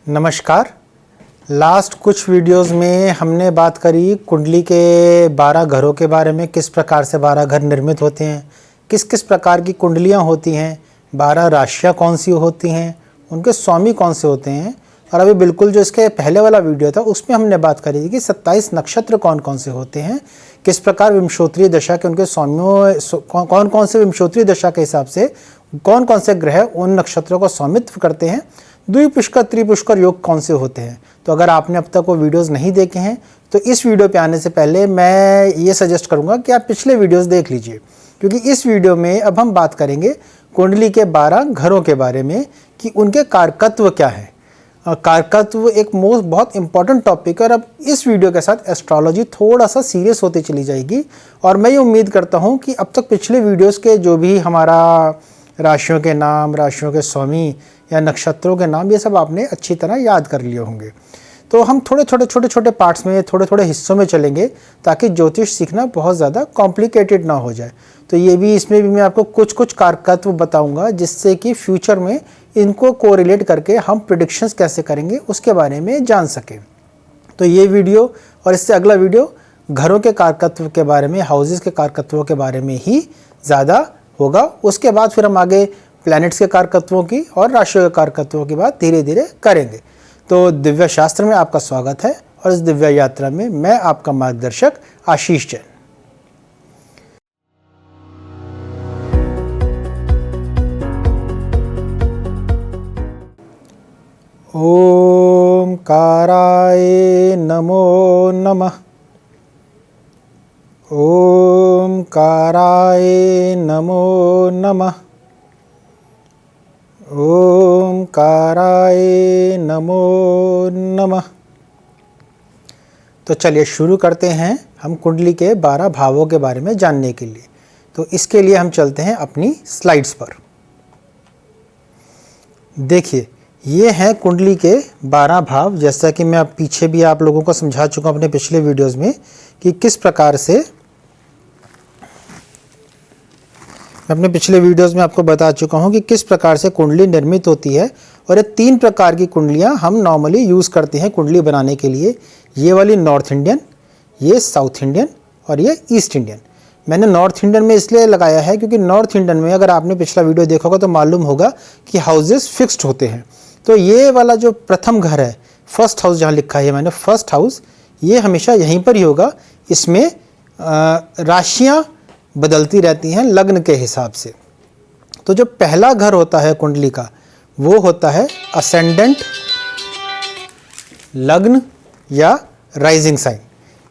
नमस्कार। लास्ट कुछ वीडियोस में हमने बात करी कुंडली के 12 घरों के बारे में, किस प्रकार से 12 घर निर्मित होते हैं, किस किस प्रकार की कुंडलियां होती हैं, 12 राशियां कौन सी होती हैं, उनके स्वामी कौन से होते हैं। और अभी बिल्कुल जो इसके पहले वाला वीडियो था उसमें हमने बात करी थी कि 27 नक्षत्र कौन कौन से होते हैं, किस प्रकार विंशोत्तरी दशा के उनके स्वामियों कौन कौन से विंशोत्तरी दशा के हिसाब से कौन कौन से ग्रह उन नक्षत्रों को स्वामित्व करते हैं, द्विपुष्कर त्रिपुष्कर योग कौन से होते हैं। तो अगर आपने अब तक वो वीडियोस नहीं देखे हैं तो इस वीडियो पे आने से पहले मैं ये सजेस्ट करूंगा कि आप पिछले वीडियोस देख लीजिए, क्योंकि इस वीडियो में अब हम बात करेंगे कुंडली के 12 घरों के बारे में कि उनके कारकत्व क्या है। कारकत्व एक बहुत इंपॉर्टेंट टॉपिक है और अब इस वीडियो के साथ एस्ट्रोलॉजी थोड़ा सा सीरियस होती चली जाएगी। और मैं ये उम्मीद करता हूँ कि अब तक पिछले वीडियोज़ के जो भी हमारा राशियों के नाम, राशियों के स्वामी या नक्षत्रों के नाम, ये सब आपने अच्छी तरह याद कर लिए होंगे। तो हम छोटे छोटे पार्ट्स में, थोड़े थोड़े हिस्सों में चलेंगे ताकि ज्योतिष सीखना बहुत ज़्यादा कॉम्प्लिकेटेड ना हो जाए। तो ये भी, इसमें भी मैं आपको कुछ कुछ कारकत्व बताऊंगा जिससे कि फ्यूचर में इनको कोरिलेट करके हम प्रेडिक्शंस कैसे करेंगे उसके बारे में जान सकें। तो ये वीडियो और इससे अगला वीडियो घरों के कारकत्व के बारे में, हाउसेस के कारकत्वों के बारे में ही ज़्यादा होगा। उसके बाद फिर हम आगे प्लैनेट्स के कारकत्वों की और राशियों के कारकत्वों की बात धीरे धीरे करेंगे। तो दिव्य शास्त्र में आपका स्वागत है और इस दिव्य यात्रा में मैं आपका मार्गदर्शक आशीष जैन। ओमकाराय नमो नमः। ओमकाराय नमो नमः। ओमकाराय नमो नमः। तो चलिए शुरू करते हैं हम कुंडली के 12 भावों के बारे में जानने के लिए। तो इसके लिए हम चलते हैं अपनी स्लाइड्स पर। देखिए, ये हैं कुंडली के 12 भाव। जैसा कि मैं अब पीछे भी आप लोगों को समझा चुका हूँ अपने पिछले वीडियोस में कि किस प्रकार से, मैं अपने पिछले वीडियोस में आपको बता चुका हूं कि किस प्रकार से कुंडली निर्मित होती है। और ये 3 प्रकार की कुंडलियां हम नॉर्मली यूज़ करते हैं कुंडली बनाने के लिए। ये वाली नॉर्थ इंडियन, ये साउथ इंडियन और ये ईस्ट इंडियन। मैंने नॉर्थ इंडियन में इसलिए लगाया है क्योंकि नॉर्थ इंडियन में अगर आपने पिछला वीडियो देखा होगा तो मालूम होगा कि हाउसेस फिक्स्ड होते हैं। तो ये वाला जो प्रथम घर है, फर्स्ट हाउस जहाँ लिखा है मैंने, फर्स्ट हाउस, ये हमेशा यहीं पर ही होगा। इसमें राशियाँ बदलती रहती हैं लग्न के हिसाब से। तो जो पहला घर होता है कुंडली का वो होता है असेंडेंट लग्न या राइजिंग साइन।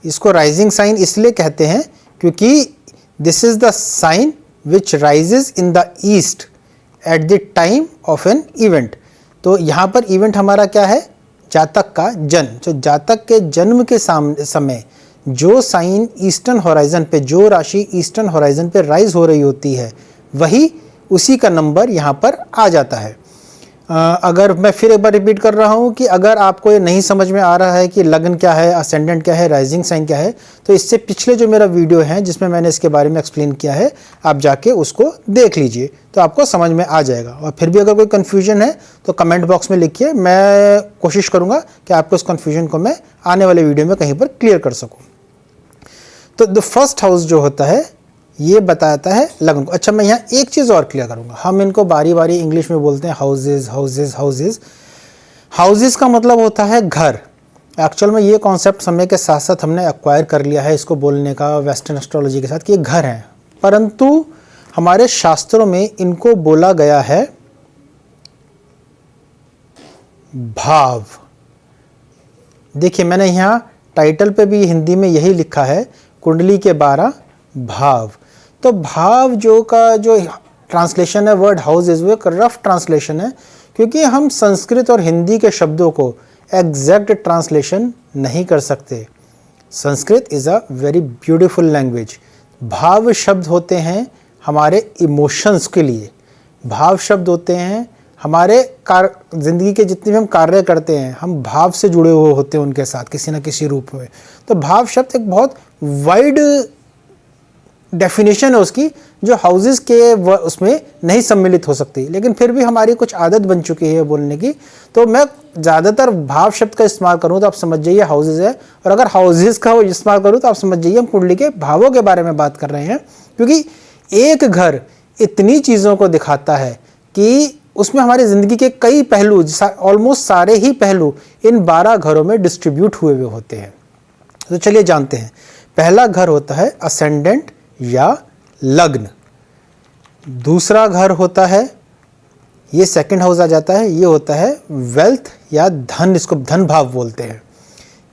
इसको राइजिंग साइन इसलिए कहते हैं क्योंकि this is the sign which rises in the east at the time of an event. तो यहाँ पर इवेंट हमारा क्या है? जातक का जन्म। तो जातक के जन्म के समय जो साइन ईस्टर्न होराइजन पे, जो राशि ईस्टर्न होराइजन पे राइज हो रही होती है, वही उसी का नंबर यहाँ पर आ जाता है। अगर मैं फिर एक बार रिपीट कर रहा हूँ कि अगर आपको ये नहीं समझ में आ रहा है कि लग्न क्या है, असेंडेंट क्या है, राइजिंग साइन क्या है, तो इससे पिछले जो मेरा वीडियो है जिसमें मैंने इसके बारे में एक्सप्लेन किया है, आप जाके उसको देख लीजिए तो आपको समझ में आ जाएगा। और फिर भी अगर कोई कन्फ्यूजन है तो कमेंट बॉक्स में लिखिए, मैं कोशिश करूँगा कि आपको इस कन्फ्यूजन को मैं आने वाले वीडियो में कहीं पर क्लियर कर सकूँ। तो द फर्स्ट हाउस जो होता है ये बताता है लग्न को। अच्छा, मैं यहाँ एक चीज़ और क्लियर करूँगा। हम इनको बारी बारी इंग्लिश में बोलते हैं हाउसेज हाउसेज हाउसेज। हाउसेज का मतलब होता है घर। एक्चुअल में ये कॉन्सेप्ट समय के साथ साथ हमने एक्वायर कर लिया है इसको बोलने का वेस्टर्न एस्ट्रोलॉजी के साथ कि ये घर हैं, परंतु हमारे शास्त्रों में इनको बोला गया है भाव। देखिए, मैंने यहाँ टाइटल पे भी हिंदी में यही लिखा है, कुंडली के 12 भाव। तो भाव जो का जो ट्रांसलेशन है वर्ड हाउसेज, वो एक रफ ट्रांसलेशन है क्योंकि हम संस्कृत और हिंदी के शब्दों को एग्जैक्ट ट्रांसलेशन नहीं कर सकते। Sanskrit is a very beautiful language. भाव शब्द होते हैं हमारे इमोशंस के लिए। भाव शब्द होते हैं हमारे ज़िंदगी के जितने भी हम कार्य करते हैं, हम भाव से जुड़े हुए होते हैं उनके साथ किसी न किसी रूप में। तो भाव शब्द एक बहुत वाइड डेफिनेशन है उसकी जो हाउसेस के उसमें नहीं सम्मिलित हो सकती, लेकिन फिर भी हमारी कुछ आदत बन चुकी है बोलने की। तो मैं ज़्यादातर भाव शब्द का इस्तेमाल करूँ तो आप समझ जाइए हाउसेस है, और अगर हाउसेस का इस्तेमाल करूँ तो आप समझ जाइए हम कुंडली के भावों के बारे में बात कर रहे हैं। क्योंकि एक घर इतनी चीज़ों को दिखाता है कि उसमें हमारी ज़िंदगी के कई पहलू, ऑलमोस्ट सारे ही पहलू इन 12 घरों में डिस्ट्रीब्यूट हुए हुए होते हैं। तो चलिए जानते हैं। पहला घर होता है असेंडेंट या लग्न। दूसरा घर होता है, ये सेकंड हाउस आ जाता है, ये होता है वेल्थ या धन, इसको धन भाव बोलते हैं।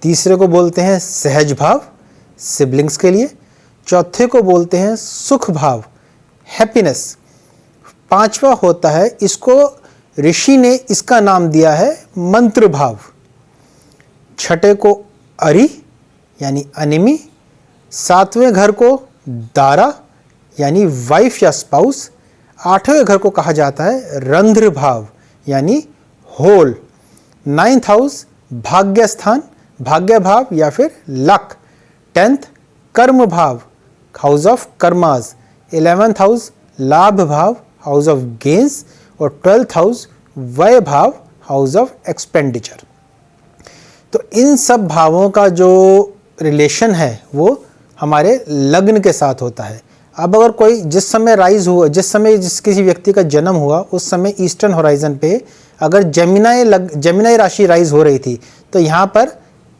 तीसरे को बोलते हैं सहज भाव, सिबलिंग्स के लिए। चौथे को बोलते हैं सुख भाव, हैप्पीनेस। पांचवा होता है, इसको ऋषि ने इसका नाम दिया है मंत्र भाव। छठे को अरि यानी अनिमी। सातवें घर को दारा यानी वाइफ या स्पाउस। आठवें घर को कहा जाता है रंध्र भाव यानी होल। 9th हाउस भाग्य स्थान, भाग्य भाव या फिर लक। 10th कर्म भाव, house of karmas. 11th house लाभ भाव, हाउस ऑफ गेन्स। और 12th हाउस व्यय भाव, हाउस ऑफ एक्सपेंडिचर। तो इन सब भावों का जो रिलेशन है वो हमारे लग्न के साथ होता है। अब अगर कोई जिस समय राइज हुआ, जिस समय किसी व्यक्ति का जन्म हुआ, उस समय ईस्टर्न होराइजन पे अगर जेमिनाई राशि राइज हो रही थी तो यहाँ पर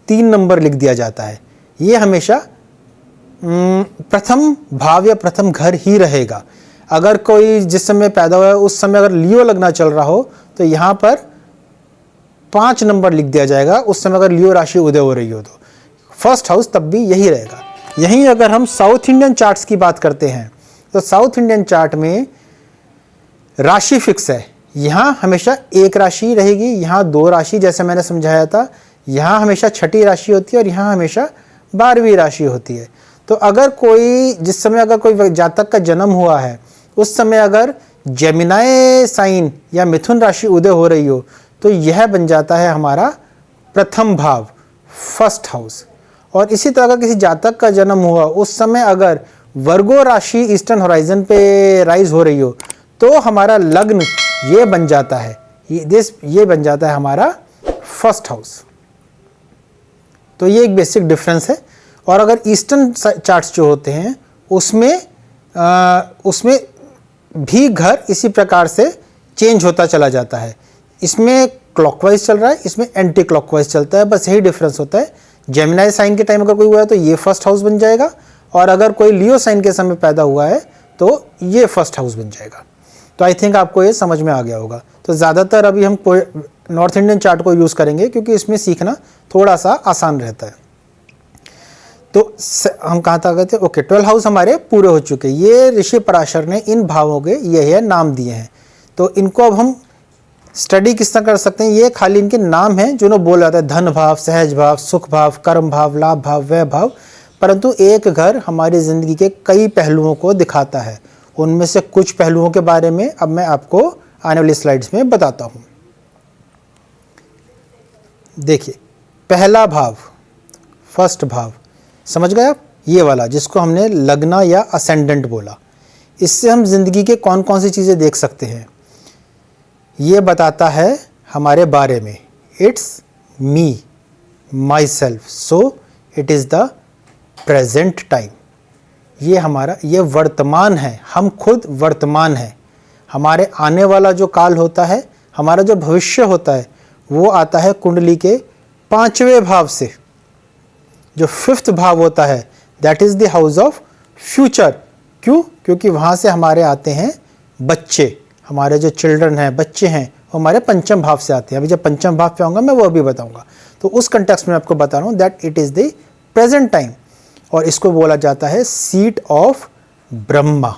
3 नंबर लिख दिया जाता है। ये हमेशा प्रथम भाव या प्रथम घर ही रहेगा। अगर कोई जिस समय पैदा हुआ है उस समय अगर लियो लगना चल रहा हो तो यहाँ पर 5 नंबर लिख दिया जाएगा, उस समय अगर लियो राशि उदय हो रही हो तो। फर्स्ट हाउस तब भी यही रहेगा। यहीं अगर हम साउथ इंडियन चार्ट्स की बात करते हैं तो साउथ इंडियन चार्ट में राशि फिक्स है। यहाँ हमेशा एक राशि रहेगी, यहाँ 2 राशि, जैसे मैंने समझाया था। यहाँ हमेशा छठी राशि होती है और यहाँ हमेशा 12वीं राशि होती है। तो अगर कोई जिस समय अगर कोई जातक का जन्म हुआ है उस समय अगर जेमिनाई साइन या मिथुन राशि उदय हो रही हो तो यह बन जाता है हमारा प्रथम भाव, फर्स्ट हाउस। और इसी तरह अगर किसी जातक का जन्म हुआ उस समय अगर वर्गो राशि ईस्टर्न होराइजन पे राइज हो रही हो तो हमारा लग्न ये बन जाता है, ये बन जाता है हमारा फर्स्ट हाउस। तो ये एक बेसिक डिफरेंस है। और अगर ईस्टर्न चार्ट्स जो होते हैं उसमें भी घर इसी प्रकार से चेंज होता चला जाता है। इसमें क्लॉकवाइज चल रहा है, इसमें एंटी क्लॉकवाइज चलता है, बस यही डिफरेंस होता है। जेमिनाई साइन के टाइम अगर कोई हुआ है तो ये फर्स्ट हाउस बन जाएगा, और अगर कोई लियो साइन के समय पैदा हुआ है तो ये फर्स्ट हाउस बन जाएगा। तो आई थिंक आपको ये समझ में आ गया होगा। तो ज़्यादातर अभी हम नॉर्थ इंडियन चार्ट को यूज़ करेंगे क्योंकि इसमें सीखना थोड़ा सा आसान रहता है। तो हम कहाँ तक गए थे? ओके, 12 हाउस हमारे पूरे हो चुके। ये ऋषि पराशर ने इन भावों के ये नाम दिए हैं। तो इनको अब हम स्टडी किस तरह कर सकते हैं? ये खाली इनके नाम हैं जो बोला जाता है धन भाव, सहज भाव, सुख भाव, कर्म भाव, लाभ भाव, व्यय भाव। परंतु एक घर हमारी ज़िंदगी के कई पहलुओं को दिखाता है। उनमें से कुछ पहलुओं के बारे में अब मैं आपको आने वाली स्लाइड्स में बताता हूँ। देखिए, पहला भाव, फर्स्ट भाव, समझ गए आप? ये वाला जिसको हमने लग्न या असेंडेंट बोला। इससे हम जिंदगी के कौन कौन सी चीज़ें देख सकते हैं ये बताता है हमारे बारे में। It's me, my self, so it is the present time. ये हमारा, ये वर्तमान है, हम खुद वर्तमान हैं। हमारे आने वाला जो काल होता है, हमारा जो भविष्य होता है, वो आता है कुंडली के 5वें भाव से। जो 5th भाव होता है that is the house of future. क्यों? क्योंकि वहाँ से हमारे आते हैं बच्चे, हमारे जो चिल्ड्रन हैं, बच्चे हैं, वो हमारे 5म भाव से आते हैं। अभी जब 5म भाव पे आऊँगा मैं वो भी बताऊँगा। तो उस कंटेक्स्ट में आपको बता रहा हूँ that it is the present time. और इसको बोला जाता है seat of Brahma.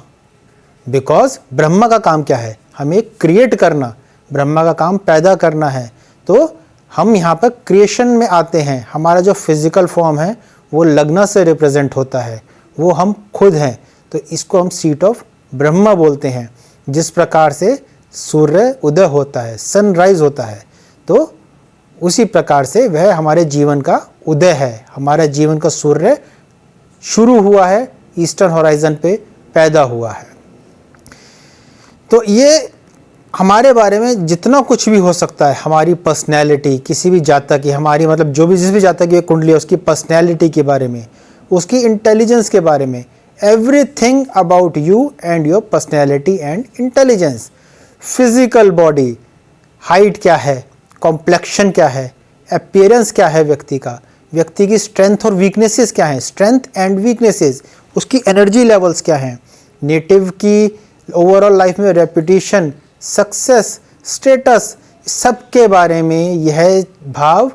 Because Brahma का काम क्या है? हमें क्रिएट करना, ब्रह्मा का काम पैदा करना है। तो हम यहाँ पर क्रिएशन में आते हैं। हमारा जो फिजिकल फॉर्म है वो लग्न से रिप्रेजेंट होता है, वो हम खुद हैं। तो इसको हम सीट ऑफ ब्रह्मा बोलते हैं। जिस प्रकार से सूर्य उदय होता है, सनराइज होता है, तो उसी प्रकार से वह हमारे जीवन का उदय है। हमारे जीवन का सूर्य शुरू हुआ है ईस्टर्न होराइजन पे पैदा हुआ है। तो ये हमारे बारे में जितना कुछ भी हो सकता है, हमारी पर्सनैलिटी, किसी भी जातक की, हमारी मतलब जो भी जिस भी जातक की कुंडली है उसकी पर्सनैलिटी के बारे में, उसकी इंटेलिजेंस के बारे में, everything about you and your personality and intelligence. Physical body, height क्या है, कॉम्प्लेक्शन क्या है, अपीयरेंस क्या है व्यक्ति का, व्यक्ति की स्ट्रेंथ और वीकनेसेस क्या हैं, स्ट्रेंथ एंड वीकनेसेस, उसकी एनर्जी लेवल्स क्या हैं, नेटिव की ओवरऑल लाइफ में रेपुटेशन, सक्सेस, स्टेटस, सबके बारे में यह भाव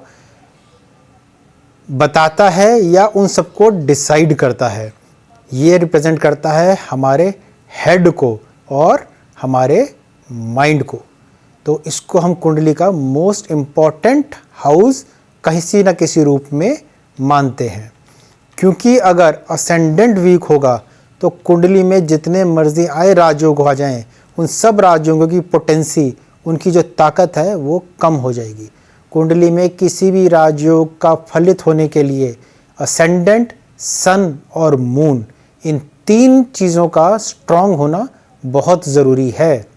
बताता है या उन सबको डिसाइड करता है। ये रिप्रेजेंट करता है हमारे हेड को और हमारे माइंड को। तो इसको हम कुंडली का मोस्ट इम्पॉर्टेंट हाउस किसी न किसी रूप में मानते हैं, क्योंकि अगर असेंडेंट वीक होगा तो कुंडली में जितने मर्जी आए राजयोग आ जाएं, उन सब राजयोगों की पोटेंसी, उनकी जो ताकत है वो कम हो जाएगी। कुंडली में किसी भी राजयोग का फलित होने के लिए असेंडेंट, सन और मून, इन 3 चीज़ों का स्ट्रांग होना बहुत ज़रूरी है।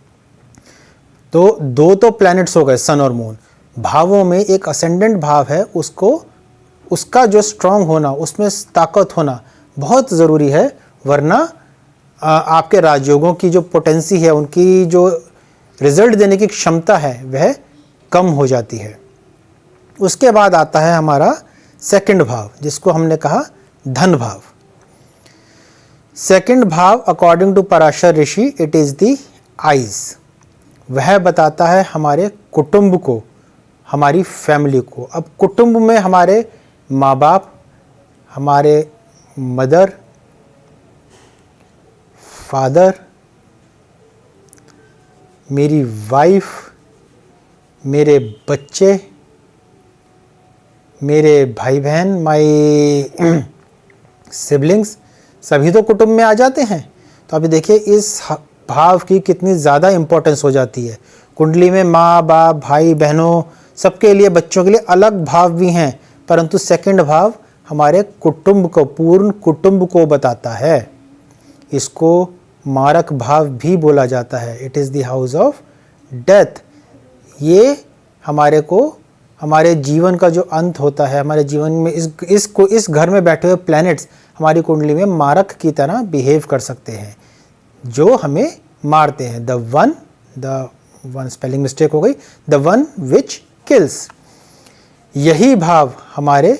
तो 2 तो प्लैनेट्स हो गए, सन और मून। भावों में एक असेंडेंट भाव है, उसका जो स्ट्रांग होना, उसमें ताकत होना बहुत ज़रूरी है, वरना आपके राजयोगों की जो पोटेंसी है, उनकी जो रिजल्ट देने की क्षमता है वह कम हो जाती है। उसके बाद आता है हमारा सेकंड भाव, जिसको हमने कहा धन भाव। सेकंड भाव अकॉर्डिंग टू पराशर ऋषि इट इज़ द आइज। वह बताता है हमारे कुटुंब को, हमारी फैमिली को। अब कुटुंब में हमारे माँ बाप, हमारे मदर, फादर, मेरी वाइफ, मेरे बच्चे, मेरे भाई बहन, माई सिबलिंग्स, सभी तो कुटुंब में आ जाते हैं। तो अभी देखिए इस भाव की कितनी ज़्यादा इम्पोर्टेंस हो जाती है। कुंडली में माँ बाप, भाई बहनों, सबके लिए, बच्चों के लिए अलग भाव भी हैं, परंतु सेकंड भाव हमारे कुटुंब को, पूर्ण कुटुंब को बताता है। इसको मारक भाव भी बोला जाता है। It is the house of death. ये हमारे को, हमारे जीवन का जो अंत होता है, हमारे जीवन में इस घर में बैठे हुए प्लैनेट्स हमारी कुंडली में मारक की तरह बिहेव कर सकते हैं, जो हमें मारते हैं। द वन स्पेलिंग मिस्टेक हो गई, द वन विच किल्स। यही भाव हमारे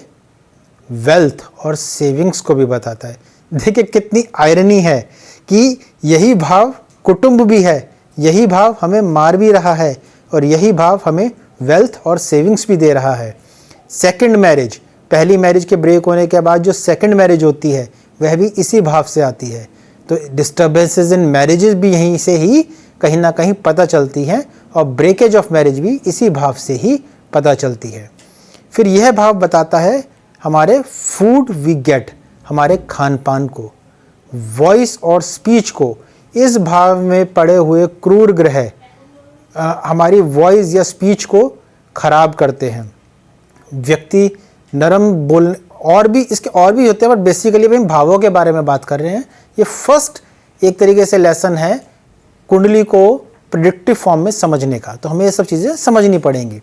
वेल्थ और सेविंग्स को भी बताता है। देखिए कितनी आयरनी है कि यही भाव कुटुंब भी है, यही भाव हमें मार भी रहा है, और यही भाव हमें वेल्थ और सेविंग्स भी दे रहा है। सेकंड मैरिज, पहली मैरिज के ब्रेक होने के बाद जो सेकंड मैरिज होती है वह भी इसी भाव से आती है। तो डिस्टर्बेंसेस इन मैरिजेस भी यहीं से ही कहीं ना कहीं पता चलती हैं, और ब्रेकेज ऑफ मैरिज भी इसी भाव से ही पता चलती है। फिर यह भाव बताता है हमारे फूड वी गेट, हमारे खान पान को, वॉइस और स्पीच को। इस भाव में पड़े हुए क्रूर ग्रह हमारी वॉइस या स्पीच को खराब करते हैं। व्यक्ति नरम बोल, और भी इसके और भी होते हैं, बट बेसिकली हम भावों के बारे में बात कर रहे हैं। ये फर्स्ट एक तरीके से लेसन है कुंडली को प्रेडिक्टिव फॉर्म में समझने का। तो हमें ये सब चीज़ें समझनी पड़ेंगी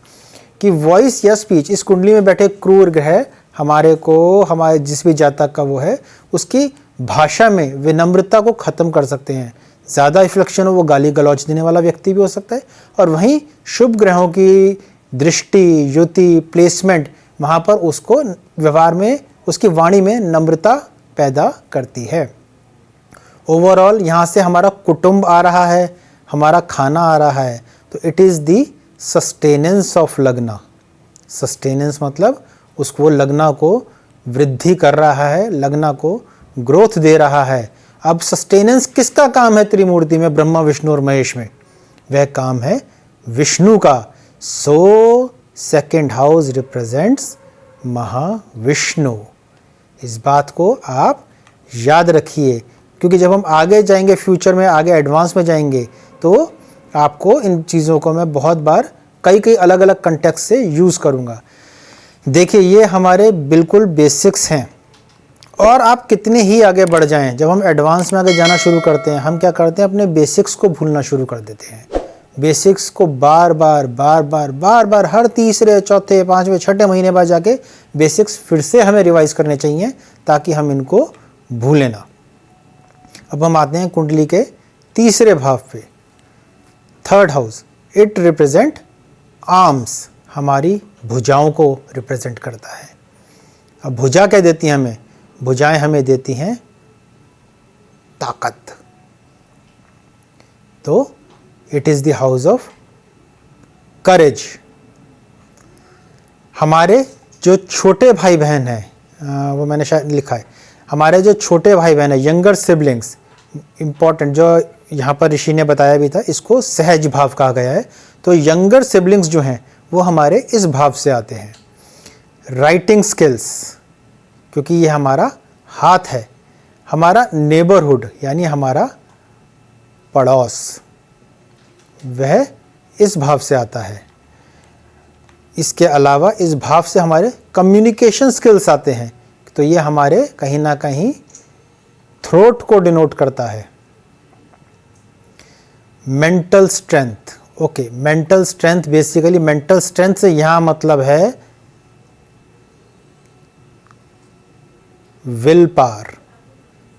कि वॉइस या स्पीच, इस कुंडली में बैठे क्रूर ग्रह हमारे को, हमारे जिस भी जातक का वो है, उसकी भाषा में विनम्रता को ख़त्म कर सकते हैं। ज़्यादा इफ्लेक्शन हो, वो गाली गलौज देने वाला व्यक्ति भी हो सकता है। और वहीं शुभ ग्रहों की दृष्टि, युति, प्लेसमेंट, वहाँ पर उसको व्यवहार में, उसकी वाणी में नम्रता पैदा करती है। ओवरऑल यहाँ से हमारा कुटुंब आ रहा है, हमारा खाना आ रहा है। तो it is the sustenance of लग्ना। सस्टेनेंस मतलब उसको, लग्ना को वृद्धि कर रहा है, लग्ना को ग्रोथ दे रहा है। अब सस्टेनेंस किसका काम है त्रिमूर्ति में, ब्रह्मा विष्णु और महेश में? वह काम है विष्णु का। So second house represents Mahavishnu. इस बात को आप याद रखिए, क्योंकि जब हम आगे जाएंगे, फ्यूचर में आगे एडवांस में जाएंगे, तो आपको इन चीज़ों को मैं बहुत बार कई अलग अलग कंटेक्स्ट से यूज़ करूँगा। देखिए ये हमारे बिल्कुल बेसिक्स हैं, और आप कितने ही आगे बढ़ जाएं, जब हम एडवांस में आगे जाना शुरू करते हैं, हम क्या करते हैं, अपने बेसिक्स को भूलना शुरू कर देते हैं। बेसिक्स को बार बार हर तीसरे, चौथे, पाँचवें, छठे महीने बाद जाके बेसिक्स फिर से हमें रिवाइज करने चाहिए ताकि हम इनको भूलें ना। अब हम आते हैं कुंडली के तीसरे भाव पे, third house. It represent arms, हमारी भुजाओं को रिप्रेजेंट करता है। अब भुजा क्या देती हैं हमें? भुजाएं हमें देती हैं ताकत। तो it is the house of courage. हमारे जो छोटे भाई बहन हैं, वो मैंने शायद लिखा है, हमारे जो छोटे भाई बहन हैं, यंगर सिबलिंग्स, इम्पॉर्टेंट, जो यहाँ पर ऋषि ने बताया भी था, इसको सहज भाव कहा गया है। तो यंगर सिबलिंग्स जो हैं वो हमारे इस भाव से आते हैं। राइटिंग स्किल्स, क्योंकि ये हमारा हाथ है। हमारा नेबरहुड यानी हमारा पड़ोस, वह इस भाव से आता है। इसके अलावा इस भाव से हमारे कम्युनिकेशन स्किल्स आते हैं, तो ये हमारे कहीं ना कहीं थ्रोट को डिनोट करता है। Mental strength, okay, mental strength, basically mental strength से यहाँ मतलब है विल पावर।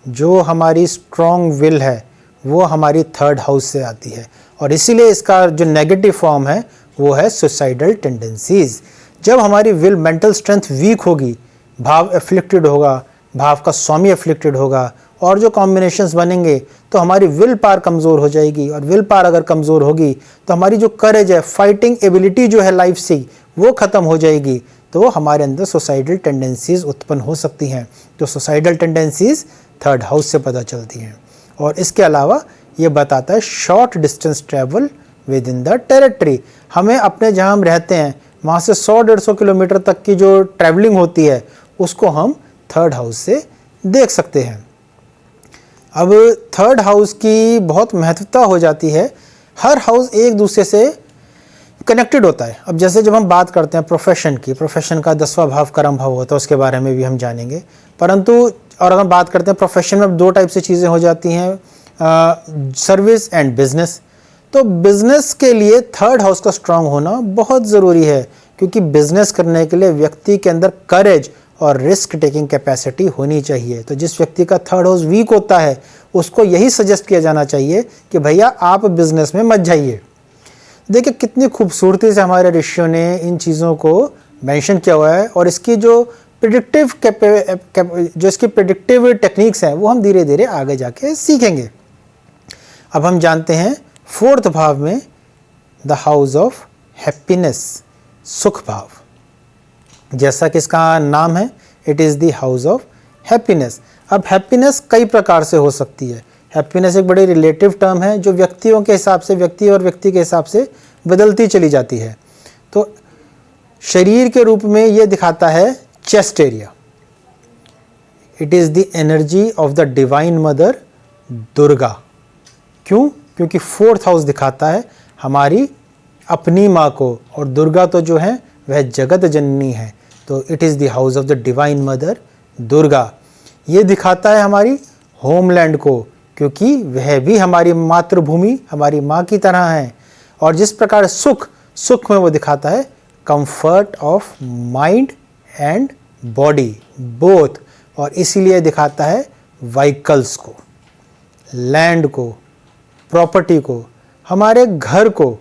जो हमारी स्ट्रॉन्ग विल है वो हमारी थर्ड हाउस से आती है, और इसीलिए इसका जो नेगेटिव फॉर्म है वो है सुसाइडल टेंडेंसीज। जब हमारी विल, मेंटल स्ट्रेंथ वीक होगी, भाव एफ्लिक्टेड होगा, भाव का स्वामी एफ्लिक्टेड होगा, और जो कॉम्बिनेशंस बनेंगे तो हमारी विल पावर कमज़ोर हो जाएगी, और विल पावर अगर कमज़ोर होगी तो हमारी जो करेज है, फाइटिंग एबिलिटी जो है लाइफ से, वो ख़त्म हो जाएगी, तो हमारे अंदर सुसाइडल टेंडेंसीज उत्पन्न हो सकती हैं। तो सुसाइडल टेंडेंसीज थर्ड हाउस से पता चलती हैं। और इसके अलावा ये बताता है short distance travel with in the territory. हमें अपने जहाँ हम रहते हैं वहाँ से 100-150 किलोमीटर तक की जो ट्रैवलिंग होती है उसको हम थर्ड हाउस से देख सकते हैं। अब थर्ड हाउस की बहुत महत्वता हो जाती है। हर हाउस एक दूसरे से कनेक्टेड होता है। अब जैसे जब हम बात करते हैं प्रोफेशन की, प्रोफेशन का 10वां भाव कर्म भाव होता है, उसके बारे में भी हम जानेंगे। परंतु और अगर बात करते हैं प्रोफेशन में 2 टाइप से चीज़ें हो जाती हैं, सर्विस एंड बिजनेस। तो बिजनेस के लिए थर्ड हाउस का स्ट्रांग होना बहुत ज़रूरी है, क्योंकि बिजनेस करने के लिए व्यक्ति के अंदर करेज और रिस्क टेकिंग कैपेसिटी होनी चाहिए। तो जिस व्यक्ति का थर्ड हाउस वीक होता है उसको यही सजेस्ट किया जाना चाहिए कि भैया आप बिजनेस में मत जाइए। देखिए कितनी खूबसूरती से हमारे ऋषियों ने इन चीज़ों को मेंशन किया हुआ है, और इसकी जो इसकी प्रेडिक्टिव टेक्निक्स हैं वो हम धीरे धीरे आगे जाके सीखेंगे। अब हम जानते हैं 4th भाव में द हाउस ऑफ हैप्पीनेस, सुख भाव। जैसा कि इसका नाम है, it is the house of happiness. अब हैप्पीनेस कई प्रकार से हो सकती है। हैप्पीनेस एक बड़ी रिलेटिव टर्म है जो व्यक्तियों के हिसाब से, व्यक्ति और व्यक्ति के हिसाब से बदलती चली जाती है। तो शरीर के रूप में ये दिखाता है chest area. It is the energy of the divine mother Durga. क्यों? क्योंकि 4th हाउस दिखाता है हमारी अपनी माँ को, और दुर्गा तो जो है वह जगत जननी है। तो it is the house of the divine mother Durga. ये दिखाता है हमारी होमलैंड को, क्योंकि वह भी हमारी मातृभूमि, हमारी माँ की तरह है। और जिस प्रकार सुख में वो दिखाता है comfort of mind and body both, और इसीलिए दिखाता है व्हीकल्स को, लैंड को, प्रॉपर्टी को, हमारे घर को,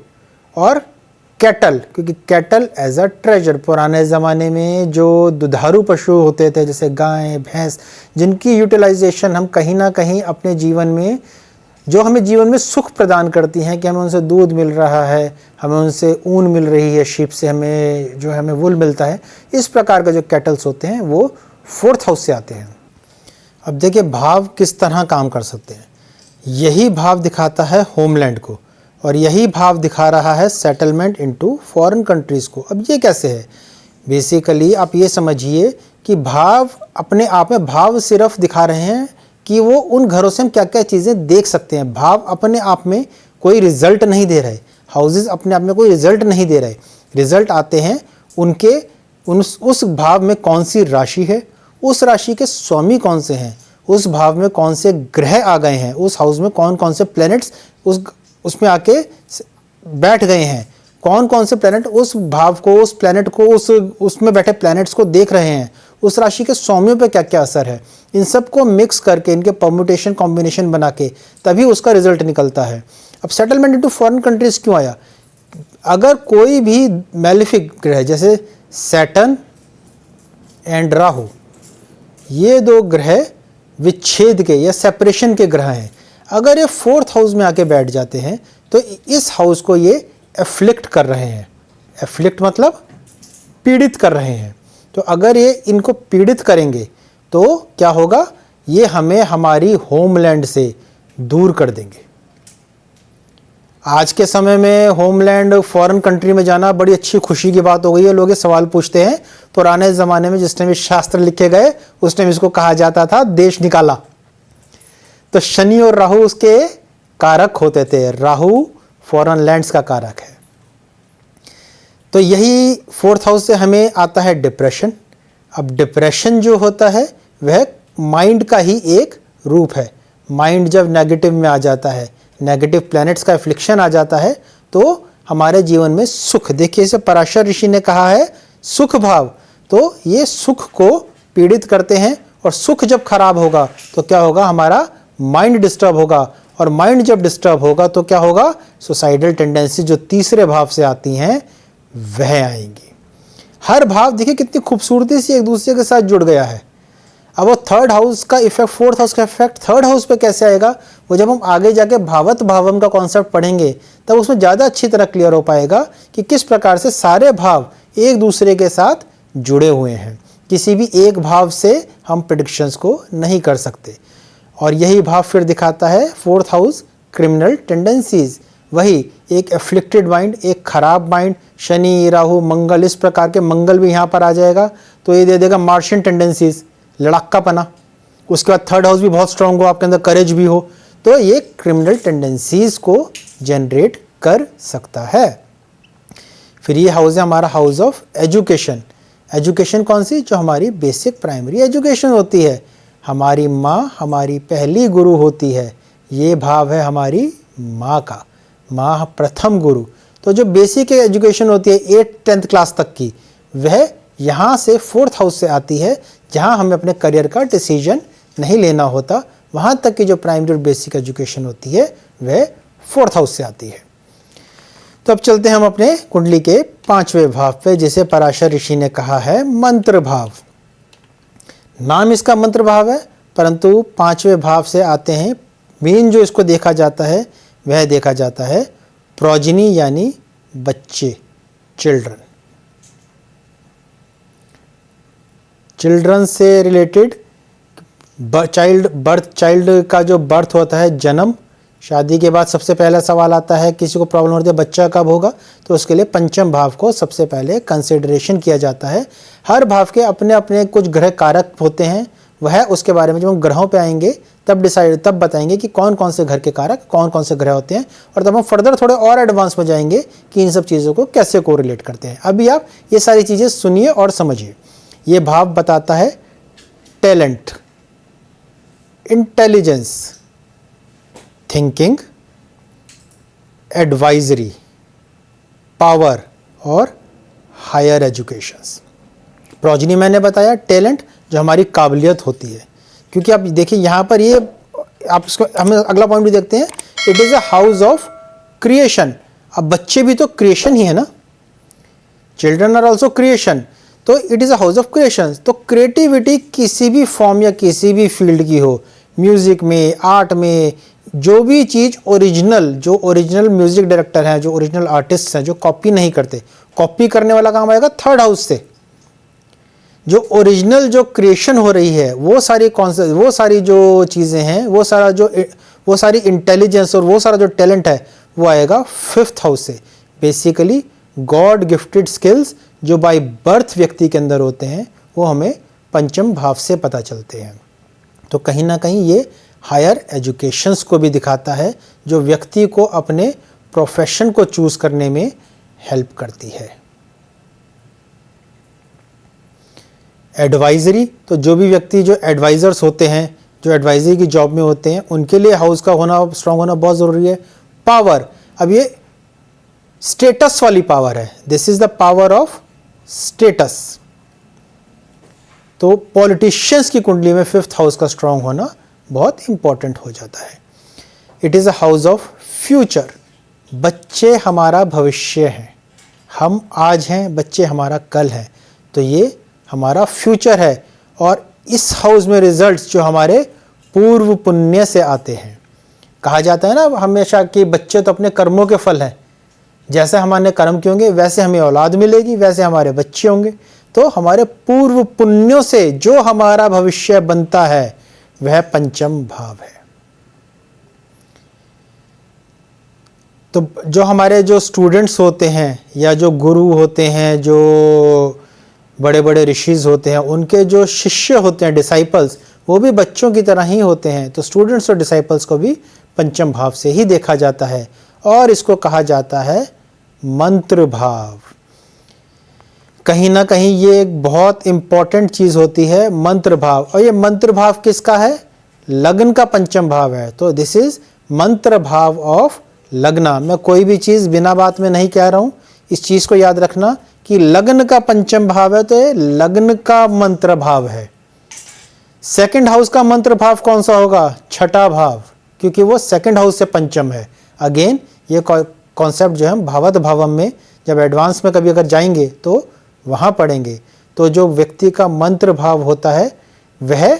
और कैटल, क्योंकि कैटल एज अ ट्रेजर, पुराने ज़माने में जो दुधारू पशु होते थे जैसे गाय, भैंस, जिनकी यूटिलाइजेशन हम कहीं ना कहीं अपने जीवन में, जो हमें जीवन में सुख प्रदान करती हैं, कि हमें उनसे दूध मिल रहा है, हमें उनसे ऊन मिल रही है, शीप से हमें वूल मिलता है। इस प्रकार के जो कैटल्स होते हैं वो 4th हाउस से आते हैं। अब देखिए भाव किस तरह काम कर सकते हैं। यही भाव दिखाता है होमलैंड को, और यही भाव दिखा रहा है सेटलमेंट इनटू फॉरेन कंट्रीज़ को। अब ये कैसे है? बेसिकली आप ये समझिए कि भाव अपने आप में, भाव सिर्फ दिखा रहे हैं कि वो उन घरों से हम क्या क्या चीज़ें देख सकते हैं। भाव अपने आप में कोई रिजल्ट नहीं दे रहे, हाउसेस अपने आप में कोई रिजल्ट नहीं दे रहे। रिजल्ट आते हैं उनके उस भाव में कौन सी राशि है, उस राशि के स्वामी कौन से हैं, उस भाव में कौन से ग्रह आ गए हैं, उस हाउस में कौन कौन से प्लैनेट्स उसमें आके बैठ गए हैं, कौन कौन से प्लैनेट उस भाव को, उस प्लैनेट को, उसमें बैठे प्लैनेट्स को देख रहे हैं, उस राशि के स्वामियों पे क्या क्या असर है, इन सब को मिक्स करके इनके परम्यूटेशन कॉम्बिनेशन बना के तभी उसका रिजल्ट निकलता है। अब सेटलमेंट इनटू फॉरेन कंट्रीज क्यों आया? अगर कोई भी मैलेफिक ग्रह जैसे सैटर्न एंड राहु, ये दो ग्रह विच्छेद के या सेपरेशन के ग्रह हैं, अगर ये 4th हाउस में आके बैठ जाते हैं तो इस हाउस को ये एफ्लिक्ट कर रहे हैं। एफ्लिक्ट मतलब पीड़ित कर रहे हैं। तो अगर ये इनको पीड़ित करेंगे तो क्या होगा, ये हमें हमारी होमलैंड से दूर कर देंगे। आज के समय में होमलैंड फॉरेन कंट्री में जाना बड़ी अच्छी खुशी की बात हो गई है। लोग ये सवाल पूछते हैं, पुराने ज़माने में जिस टाइम शास्त्र लिखे गए उस टाइम इसको कहा जाता था देश निकाला। तो शनि और राहु उसके कारक होते थे, राहु फॉरेन लैंड्स का कारक है। तो यही 4th हाउस से हमें आता है डिप्रेशन। अब डिप्रेशन जो होता है वह माइंड का ही एक रूप है। माइंड जब नेगेटिव में आ जाता है, नेगेटिव प्लैनेट्स का एफ्लिक्शन आ जाता है, तो हमारे जीवन में सुख, देखिए इसे पराशर ऋषि ने कहा है सुख भाव, तो ये सुख को पीड़ित करते हैं। और सुख जब खराब होगा तो क्या होगा, हमारा माइंड डिस्टर्ब होगा, और माइंड जब डिस्टर्ब होगा तो क्या होगा, सुसाइडल टेंडेंसी जो तीसरे भाव से आती हैं वह आएंगी। हर भाव देखिए कितनी खूबसूरती से एक दूसरे के साथ जुड़ गया है। अब वो 3rd हाउस का इफेक्ट, 4th हाउस का इफेक्ट 3rd हाउस पे कैसे आएगा, वो जब हम आगे जाके भावत भावम का कॉन्सेप्ट पढ़ेंगे तब उसमें ज़्यादा अच्छी तरह क्लियर हो पाएगा कि किस प्रकार से सारे भाव एक दूसरे के साथ जुड़े हुए हैं। किसी भी एक भाव से हम प्रेडिक्शंस को नहीं कर सकते। और यही भाव फिर दिखाता है 4th हाउस क्रिमिनल टेंडेंसीज, वही एक एफ्लिक्टेड माइंड, एक खराब माइंड, शनि राहु मंगल, इस प्रकार के मंगल भी यहाँ पर आ जाएगा तो ये दे देगा मार्शियन टेंडेंसीज, लड़ाकापना। उसके बाद 3rd हाउस भी बहुत स्ट्रांग हो, आपके अंदर करेज भी हो, तो ये क्रिमिनल टेंडेंसीज को जनरेट कर सकता है। फिर ये हाउस है हमारा हाउस ऑफ एजुकेशन। एजुकेशन कौन सी, जो हमारी बेसिक प्राइमरी एजुकेशन होती है, हमारी माँ हमारी पहली गुरु होती है। ये भाव है हमारी माँ का, माँ प्रथम गुरु। तो जो बेसिक एजुकेशन होती है 8th 10th क्लास तक की, वह यहाँ से 4th हाउस से आती है, जहाँ हमें अपने करियर का डिसीजन नहीं लेना होता। वहाँ तक की जो प्राइमरी और बेसिक एजुकेशन होती है वह 4th हाउस से आती है। तो अब चलते हैं हम अपने कुंडली के 5वें भाव पे, जिसे पराशर ऋषि ने कहा है मंत्र भाव। नाम इसका मंत्र भाव है, परंतु 5वें भाव से आते हैं। मेन जो इसको देखा जाता है वह देखा जाता है प्रोजिनी, यानी बच्चे, चिल्ड्रन। चिल्ड्रन से रिलेटेड चाइल्ड का जो बर्थ होता है, जन्म, शादी के बाद सबसे पहला सवाल आता है, किसी को प्रॉब्लम होती है बच्चा कब होगा, तो उसके लिए पंचम भाव को सबसे पहले कंसिडरेशन किया जाता है। हर भाव के अपने अपने कुछ ग्रह कारक होते हैं, वह उसके बारे में जब हम ग्रहों पे आएंगे तब बताएंगे कि कौन कौन से घर के कारक, कौन कौन से ग्रह होते हैं, और तब हम फर्दर थोड़े और एडवांस में जाएंगे कि इन सब चीज़ों को कैसे कोरिलेट करते हैं। अभी आप ये सारी चीज़ें सुनिए और समझिए। ये भाव बताता है talent, intelligence, thinking, advisory, power और हायर एजुकेशंस। प्रोजिनी मैंने बताया, टैलेंट जो हमारी काबिलियत होती है, क्योंकि आप देखिए यहाँ पर ये आप इसको हमें अगला पॉइंट भी देखते हैं, it is a house of creation. अब बच्चे भी तो क्रिएशन ही है ना, चिल्ड्रन आर ऑल्सो क्रिएशन, तो it is a house of creation. तो क्रिएटिविटी किसी भी फॉर्म या किसी भी फील्ड की हो, म्यूज़िक में, आर्ट में, जो भी चीज़ ओरिजिनल, जो ओरिजिनल म्यूज़िक डायरेक्टर हैं, जो ओरिजिनल आर्टिस्ट हैं, जो कॉपी नहीं करते, कॉपी करने वाला काम आएगा 3rd हाउस से। जो ओरिजिनल जो क्रिएशन हो रही है, वो सारी कॉन्सेप्ट, वो सारी जो चीज़ें हैं, वो सारी इंटेलिजेंस और वो सारा जो टैलेंट है वो आएगा 5th हाउस से। बेसिकली गॉड गिफ्टेड स्किल्स जो बाय बर्थ व्यक्ति के अंदर होते हैं वो हमें पंचम भाव से पता चलते हैं। तो कहीं ना कहीं ये हायर एजुकेशंस को भी दिखाता है, जो व्यक्ति को अपने प्रोफेशन को चूज़ करने में हेल्प करती है। एडवाइजरी, तो जो भी व्यक्ति जो एडवाइज़र्स होते हैं, जो एडवाइजरी की जॉब में होते हैं, उनके लिए हाउस का होना स्ट्रांग होना बहुत ज़रूरी है। पावर, अब ये स्टेटस वाली पावर है, this is the power of status. तो पॉलिटिशियंस की कुंडली में 5th हाउस का स्ट्रांग होना बहुत इंपॉर्टेंट हो जाता है। It is a house of future, बच्चे हमारा भविष्य हैं, हम आज हैं, बच्चे हमारा कल है, तो ये हमारा फ्यूचर है। और इस हाउस में रिजल्ट्स जो हमारे पूर्व पुण्य से आते हैं। कहा जाता है ना हमेशा कि बच्चे तो अपने कर्मों के फल हैं, जैसे हमारे कर्म किए होंगे वैसे हमें औलाद मिलेगी, वैसे हमारे बच्चे होंगे। तो हमारे पूर्व पुण्यों से जो हमारा भविष्य बनता है वह पंचम भाव है। तो जो हमारे जो स्टूडेंट्स होते हैं या जो गुरु होते हैं, जो बड़े बड़े ऋषिज होते हैं, उनके जो शिष्य होते हैं, डिसाइपल्स, वो भी बच्चों की तरह ही होते हैं। तो स्टूडेंट्स और डिसाइपल्स को भी पंचम भाव से ही देखा जाता है और इसको कहा जाता है मंत्र भाव। कहीं ना कहीं ये एक बहुत इंपॉर्टेंट चीज़ होती है, मंत्र भाव। और ये मंत्र भाव किसका है? लग्न का पंचम भाव है। तो दिस इज मंत्र भाव ऑफ लग्ना। मैं कोई भी चीज़ बिना बात में नहीं कह रहा हूँ, इस चीज़ को याद रखना कि लग्न का पंचम भाव है तो ये लग्न का मंत्र भाव है। सेकंड हाउस का मंत्र भाव कौन सा होगा? छठा भाव, क्योंकि वो सेकंड हाउस से पंचम है। अगेन ये कॉन्सेप्ट जो है भावत भावम में जब एडवांस में कभी अगर जाएंगे तो वहाँ पढ़ेंगे। तो जो व्यक्ति का मंत्र भाव होता है, वह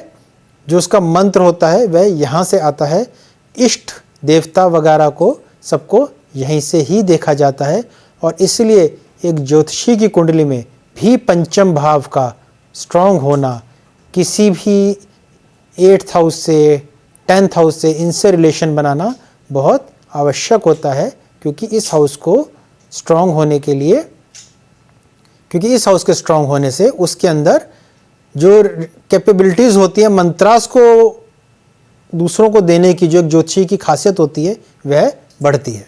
जो उसका मंत्र होता है वह यहाँ से आता है। इष्ट देवता वगैरह को सबको यहीं से ही देखा जाता है। और इसलिए एक ज्योतिषी की कुंडली में भी पंचम भाव का स्ट्रांग होना, किसी भी 8th हाउस से 10th हाउस से इनसे रिलेशन बनाना बहुत आवश्यक होता है। क्योंकि इस हाउस को स्ट्रांग होने के लिए, क्योंकि इस हाउस के स्ट्रांग होने से उसके अंदर जो कैपेबिलिटीज़ होती है मंत्रास को दूसरों को देने की, जो एक ज्योतिषी की खासियत होती है, वह बढ़ती है।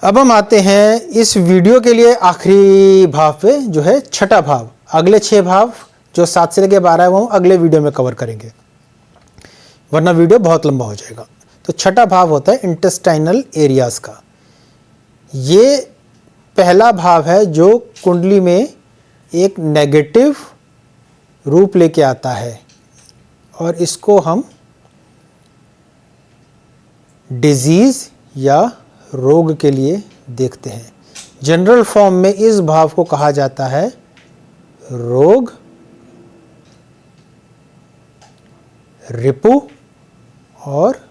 अब हम आते हैं इस वीडियो के लिए आखिरी भाव पे, जो है छठा भाव। अगले 6 भाव जो 7 से लेकर 12 है वो अगले वीडियो में कवर करेंगे, वरना वीडियो बहुत लंबा हो जाएगा। तो छठा भाव होता है इंटेस्टाइनल एरियाज का। ये पहला भाव है जो कुंडली में एक नेगेटिव रूप लेके आता है और इसको हम डिजीज़ या रोग के लिए देखते हैं। जनरल फॉर्म में इस भाव को कहा जाता है रोग, रिपु और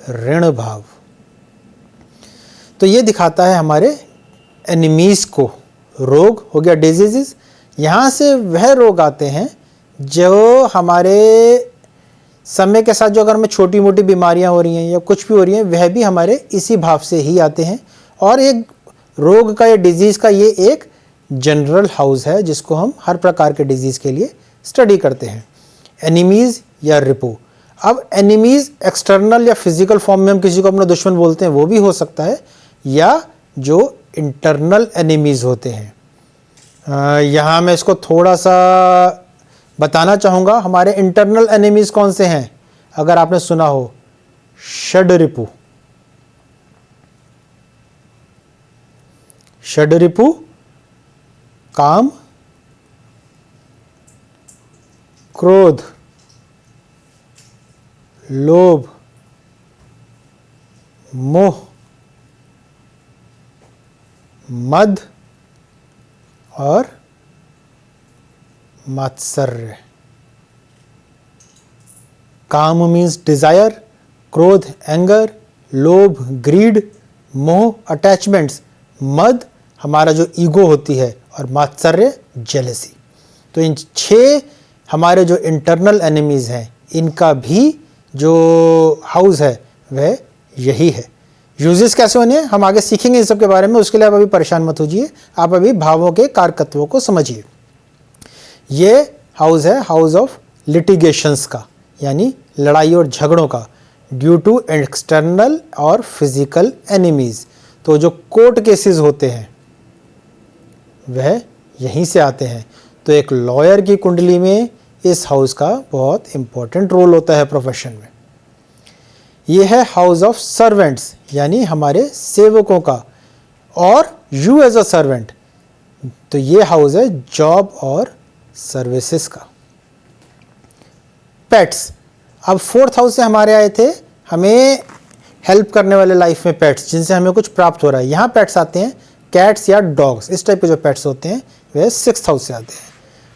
ऋण भाव। तो ये दिखाता है हमारे एनिमीज़ को। रोग हो गया डिजीज़, यहाँ से वह रोग आते हैं जो हमारे समय के साथ जो अगर हमें छोटी मोटी बीमारियां हो रही हैं या कुछ भी हो रही हैं, वह भी हमारे इसी भाव से ही आते हैं। और एक रोग का या डिजीज़ का ये एक जनरल हाउस है जिसको हम हर प्रकार के डिजीज़ के लिए स्टडी करते हैं। एनिमीज़ या रिपु। अब एनिमीज़ एक्सटर्नल या फिजिकल फॉर्म में हम किसी को अपना दुश्मन बोलते हैं, वो भी हो सकता है, या जो इंटरनल एनिमीज़ होते हैं। यहाँ मैं इसको थोड़ा सा बताना चाहूँगा। हमारे इंटरनल एनिमीज़ कौन से हैं? अगर आपने सुना हो, षड्रिपु। षड्रिपु काम, क्रोध, लोभ, मोह, मद और मात्सर्य। काम मीन्स डिजायर, क्रोध एंगर, लोभ ग्रीड, मोह अटैचमेंट्स, मद हमारा जो ईगो होती है, और मात्सर्य जेलसी। तो इन 6 हमारे जो इंटरनल एनिमीज़ हैं, इनका भी जो हाउस है वह यही है। यूजेस कैसे होने हैं हम आगे सीखेंगे इन सब के बारे में। उसके लिए आप अभी परेशान मत होइए, आप अभी भावों के कारकत्वों को समझिए। ये हाउस है हाउस ऑफ लिटिगेशंस का, यानी लड़ाई और झगड़ों का, ड्यू टू एक्सटर्नल और फिजिकल एनिमीज़। तो जो कोर्ट केसेस होते हैं वह यहीं से आते हैं। तो एक लॉयर की कुंडली में इस हाउस का बहुत इम्पोर्टेंट रोल होता है प्रोफेशन में। ये है हाउस ऑफ सर्वेंट्स, यानी हमारे सेवकों का, और यू एज अ सर्वेंट, तो ये हाउस है जॉब और सर्विसेज का। पेट्स, अब 4th हाउस से हमारे आए थे हमें हेल्प करने वाले लाइफ में पेट्स, जिनसे हमें कुछ प्राप्त हो रहा है। यहाँ पेट्स आते हैं कैट्स या डॉग्स, इस टाइप के जो पेट्स होते हैं वे 6th हाउस से आते हैं।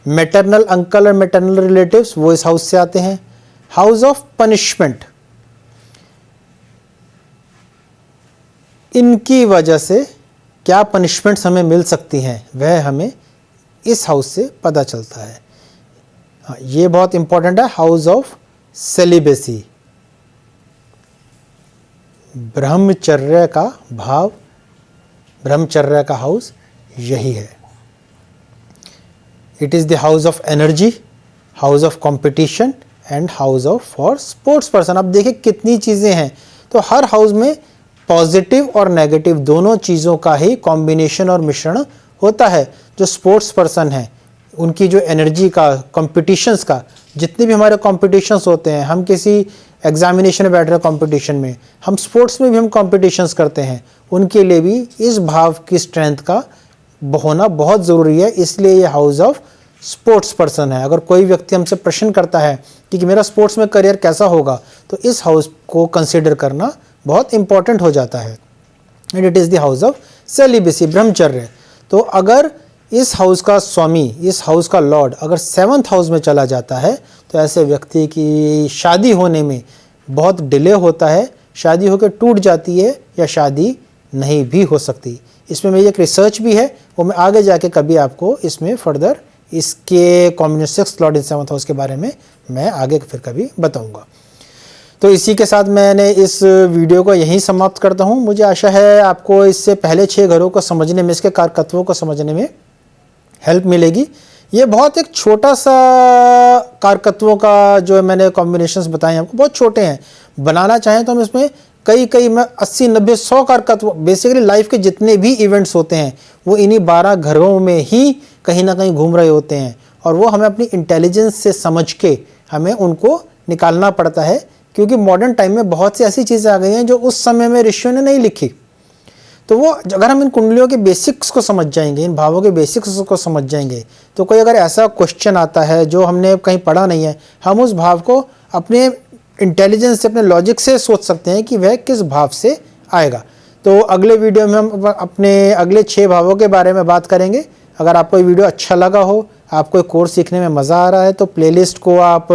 मैटरनल अंकल और मैटरनल रिलेटिव्स वो इस हाउस से आते हैं। हाउस ऑफ पनिशमेंट, इनकी वजह से क्या पनिशमेंट्स हमें मिल सकती हैं वह हमें इस हाउस से पता चलता है। हाँ, ये बहुत इंपॉर्टेंट है। हाउस ऑफ सेलिबेसी, ब्रह्मचर्य का भाव, ब्रह्मचर्य का हाउस यही है। It is the house of energy, house of competition and house of for sports person. अब देखिए कितनी चीज़ें हैं, तो हर हाउस में पॉजिटिव और नेगेटिव दोनों चीज़ों का ही कॉम्बिनेशन और मिश्रण होता है। जो स्पोर्ट्स पर्सन है उनकी जो एनर्जी का, कंपटीशंस का, जितने भी हमारे कॉम्पिटिशन्स होते हैं, हम किसी एग्जामिनेशन में बैठ रहे कॉम्पिटिशन में, हम स्पोर्ट्स में भी हम कॉम्पिटिशन्स करते हैं, उनके लिए भी इस भाव की स्ट्रेंथ का होना बहुत ज़रूरी है। इसलिए ये हाउस ऑफ स्पोर्ट्स पर्सन है। अगर कोई व्यक्ति हमसे प्रश्न करता है कि मेरा स्पोर्ट्स में करियर कैसा होगा, तो इस हाउस को कंसिडर करना बहुत इंपॉर्टेंट हो जाता है। And it is the house of celibacy, ब्रह्मचर्य। तो अगर इस हाउस का स्वामी, इस हाउस का लॉर्ड अगर 7th हाउस में चला जाता है, तो ऐसे व्यक्ति की शादी होने में बहुत डिले होता है, शादी होकर टूट जाती है या शादी नहीं भी हो सकती। इसमें मेरी एक रिसर्च भी है, वो मैं आगे जाके कभी आपको इसमें फर्दर इसके कॉम्बिनेशन 6th लॉर्ड इन 7th हाउस के बारे में मैं आगे फिर कभी बताऊंगा। तो इसी के साथ मैंने इस वीडियो को यहीं समाप्त करता हूं। मुझे आशा है आपको इससे पहले 6 घरों को समझने में, इसके कारकत्वों को समझने में हेल्प मिलेगी। ये बहुत एक छोटा सा कारकत्वों का जो मैंने कॉम्बिनेशंस बताए आपको बहुत छोटे हैं। बनाना चाहें तो हम इसमें कई मैं 80, 90, 100 कारकत्व, बेसिकली लाइफ के जितने भी इवेंट्स होते हैं वो इन्हीं 12 घरों में ही कहीं ना कहीं घूम रहे होते हैं, और वो हमें अपनी इंटेलिजेंस से समझ के हमें उनको निकालना पड़ता है। क्योंकि मॉडर्न टाइम में बहुत सी ऐसी चीज़ें आ गई हैं जो उस समय में ऋषियों ने नहीं लिखी। तो वो अगर हम इन कुंडलियों के बेसिक्स को समझ जाएंगे, इन भावों के बेसिक्स को समझ जाएंगे, तो कोई अगर ऐसा क्वेश्चन आता है जो हमने कहीं पढ़ा नहीं है, हम उस भाव को अपने इंटेलिजेंस से, अपने लॉजिक से सोच सकते हैं कि वह किस भाव से आएगा। तो अगले वीडियो में हम अपने अगले 6 भावों के बारे में बात करेंगे। अगर आपको ये वीडियो अच्छा लगा हो, आपको कोर्स सीखने में मज़ा आ रहा है, तो प्लेलिस्ट को आप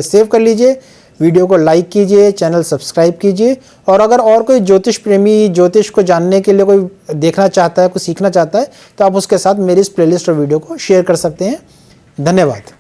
सेव कर लीजिए, वीडियो को लाइक कीजिए, चैनल सब्सक्राइब कीजिए। और अगर और कोई ज्योतिष प्रेमी ज्योतिष को जानने के लिए कोई देखना चाहता है, कुछ सीखना चाहता है, तो आप उसके साथ मेरी इस प्लेलिस्ट और वीडियो को शेयर कर सकते हैं। धन्यवाद।